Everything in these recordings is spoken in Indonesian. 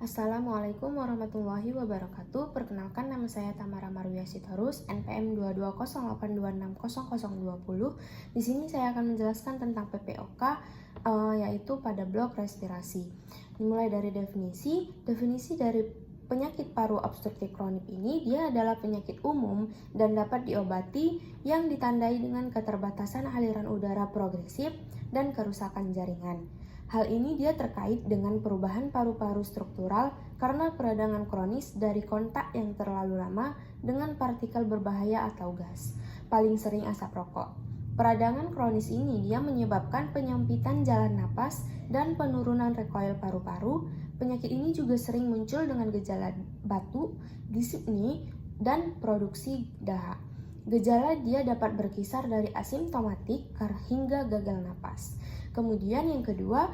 Assalamualaikum warahmatullahi wabarakatuh. Perkenalkan, nama saya Tamara Marwiyah Sitorus, NPM 22082600020. Di sini saya akan menjelaskan tentang PPOK, yaitu pada blok respirasi. Dimulai dari definisi dari penyakit paru obstruktif kronik ini, dia adalah penyakit umum dan dapat diobati yang ditandai dengan keterbatasan aliran udara progresif dan kerusakan jaringan. Hal ini dia terkait dengan perubahan paru-paru struktural karena peradangan kronis dari kontak yang terlalu lama dengan partikel berbahaya atau gas, paling sering asap rokok. Peradangan kronis ini dia menyebabkan penyempitan jalan napas dan penurunan recoil paru-paru. Penyakit ini juga sering muncul dengan gejala batuk, dyspnea, dan produksi dahak. Gejala dia dapat berkisar dari asimptomatik hingga gagal napas. Kemudian yang kedua,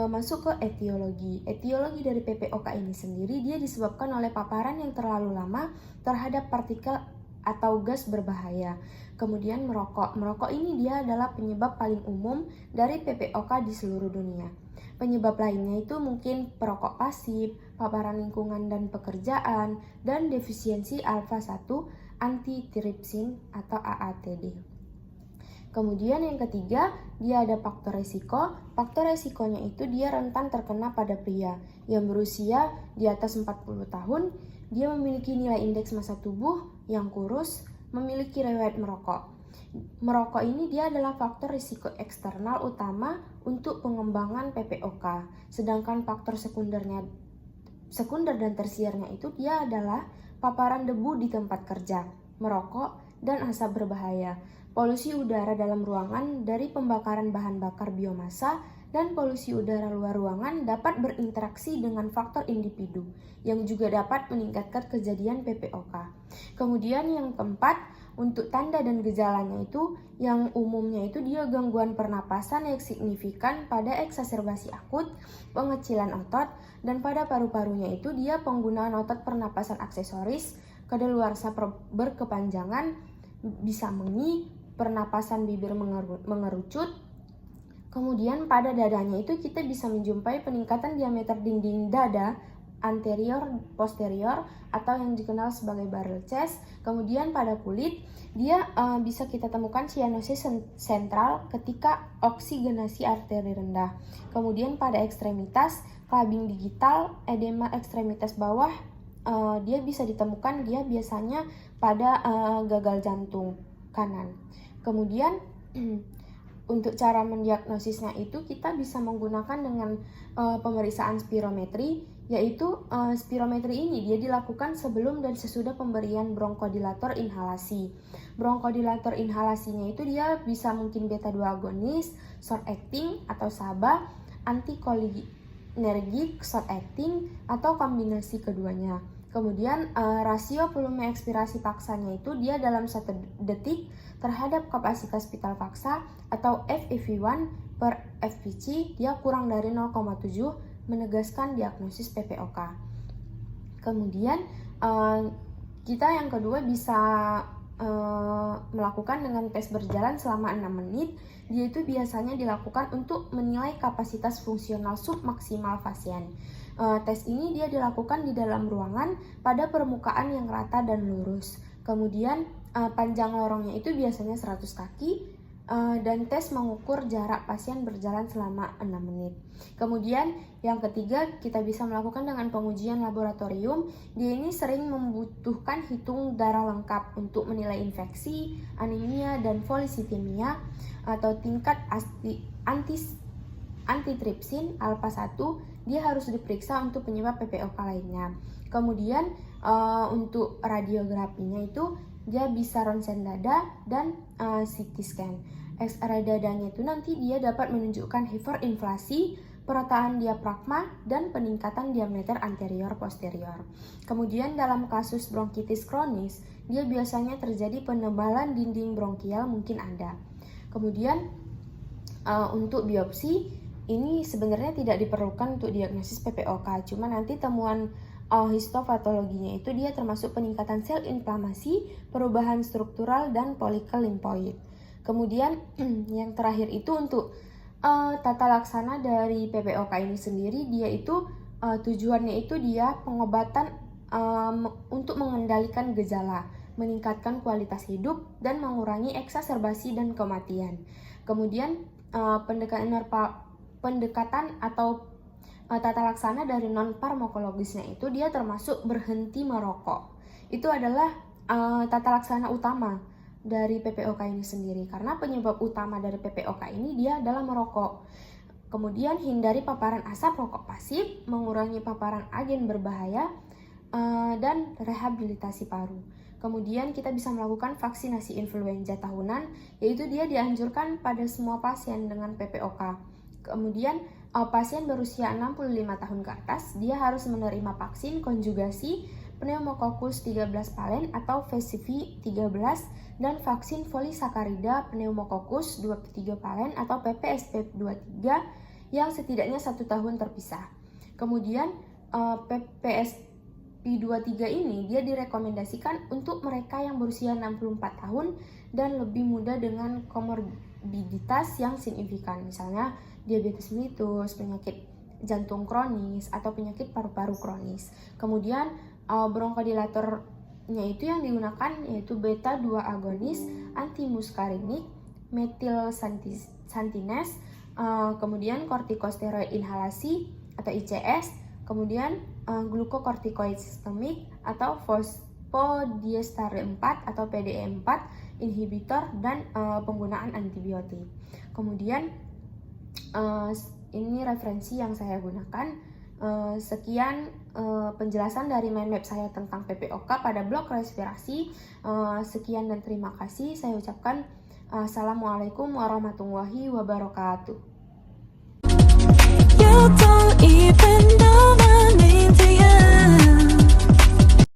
masuk ke etiologi. Etiologi dari PPOK ini sendiri dia disebabkan oleh paparan yang terlalu lama terhadap partikel atau gas berbahaya. Kemudian merokok. Merokok ini dia adalah penyebab paling umum dari PPOK di seluruh dunia. Penyebab lainnya itu mungkin perokok pasif, paparan lingkungan dan pekerjaan, dan defisiensi alfa-1 antitripsin atau AATD. Kemudian yang ketiga, dia ada faktor resiko. Faktor resikonya itu dia rentan terkena pada pria yang berusia di atas 40 tahun, dia memiliki nilai indeks massa tubuh yang kurus, memiliki riwayat merokok. Merokok ini dia adalah faktor risiko eksternal utama untuk pengembangan PPOK. Sedangkan faktor sekunder dan tersiernya itu dia adalah paparan debu di tempat kerja, merokok, dan asap berbahaya, polusi udara dalam ruangan dari pembakaran bahan bakar biomasa, dan polusi udara luar ruangan dapat berinteraksi dengan faktor individu yang juga dapat meningkatkan kejadian PPOK. Kemudian yang keempat, untuk tanda dan gejalanya itu yang umumnya itu dia gangguan pernapasan yang signifikan pada eksaserbasi akut, pengecilan otot, dan pada paru-parunya itu dia penggunaan otot pernapasan aksesoris, kadaluarsa berkepanjangan, bisa mengi, pernapasan bibir mengerucut. Kemudian pada dadanya itu kita bisa menjumpai peningkatan diameter dinding dada anterior posterior atau yang dikenal sebagai barrel chest. Kemudian pada kulit dia bisa kita temukan sianosis sentral ketika oksigenasi arteri rendah. Kemudian pada ekstremitas clubbing digital, edema ekstremitas bawah dia bisa ditemukan dia biasanya pada gagal jantung kanan. Kemudian untuk cara mendiagnosisnya itu kita bisa menggunakan dengan pemeriksaan spirometri, yaitu spirometri ini dia dilakukan sebelum dan sesudah pemberian bronkodilator inhalasi. Bronkodilator inhalasinya itu dia bisa mungkin beta 2 agonis, short acting atau SABA, antikolinergik, short acting, atau kombinasi keduanya. Kemudian rasio volume ekspirasi paksanya itu dia dalam 1 detik terhadap kapasitas vital paksa atau FEV1 per FVC dia kurang dari 0,7 menegaskan diagnosis PPOK. Kemudian kita yang kedua bisa melakukan dengan tes berjalan selama 6 menit. Dia itu biasanya dilakukan untuk menilai kapasitas fungsional submaksimal pasien. Tes ini dia dilakukan di dalam ruangan pada permukaan yang rata dan lurus. Kemudian panjang lorongnya itu biasanya 100 kaki dan tes mengukur jarak pasien berjalan selama 6 menit. Kemudian yang ketiga kita bisa melakukan dengan pengujian laboratorium. Dia ini sering membutuhkan hitung darah lengkap untuk menilai infeksi, anemia, dan polisitemia atau tingkat antitripsin alfa-1 dia harus diperiksa untuk penyebab PPOK lainnya. Kemudian untuk radiografinya itu dia bisa ronsen dada dan CT scan. X-ray dadanya itu nanti dia dapat menunjukkan hiperinflasi, perataan diafragma, dan peningkatan diameter anterior posterior. Kemudian dalam kasus bronkitis kronis, dia biasanya terjadi penebalan dinding bronkial mungkin ada. Kemudian untuk biopsi ini sebenarnya tidak diperlukan untuk diagnosis PPOK, cuma nanti temuan histopatologinya itu dia termasuk peningkatan sel inflamasi, perubahan struktural, dan folikel limfoid. Kemudian yang terakhir itu untuk tata laksana dari PPOK ini sendiri, dia itu Tujuannya itu dia pengobatan untuk mengendalikan gejala, meningkatkan kualitas hidup, dan mengurangi eksaserbasi dan kematian. Kemudian pendekatan atau tata laksana dari non-farmakologisnya itu dia termasuk berhenti merokok. Itu adalah tata laksana utama dari PPOK ini sendiri, karena penyebab utama dari PPOK ini dia adalah merokok. Kemudian hindari paparan asap rokok pasif, mengurangi paparan agen berbahaya, dan rehabilitasi paru. Kemudian kita bisa melakukan vaksinasi influenza tahunan, yaitu dia dianjurkan pada semua pasien dengan PPOK. Kemudian pasien berusia 65 tahun ke atas, dia harus menerima vaksin konjugasi pneumococcus 13 valen atau VCV 13 dan vaksin polisakarida pneumococcus 23 valen atau PPSP 23 yang setidaknya 1 tahun terpisah. Kemudian PPSP P23 ini dia direkomendasikan untuk mereka yang berusia 64 tahun dan lebih muda dengan komorbiditas yang signifikan, misalnya diabetes mellitus, penyakit jantung kronis, atau penyakit paru-paru kronis. Kemudian bronkodilatornya itu yang digunakan yaitu beta 2 agonis, antimuskarinik, metilsantinase, kemudian kortikosteroid inhalasi atau ICS, kemudian glukokortikoid sistemik atau fosfodiester 4 atau PDE4 inhibitor, dan penggunaan antibiotik. Kemudian ini referensi yang saya gunakan. Sekian penjelasan dari mind map saya tentang PPOK pada blok respirasi. Sekian dan terima kasih. Saya ucapkan assalamualaikum warahmatullahi wabarakatuh. You don't even know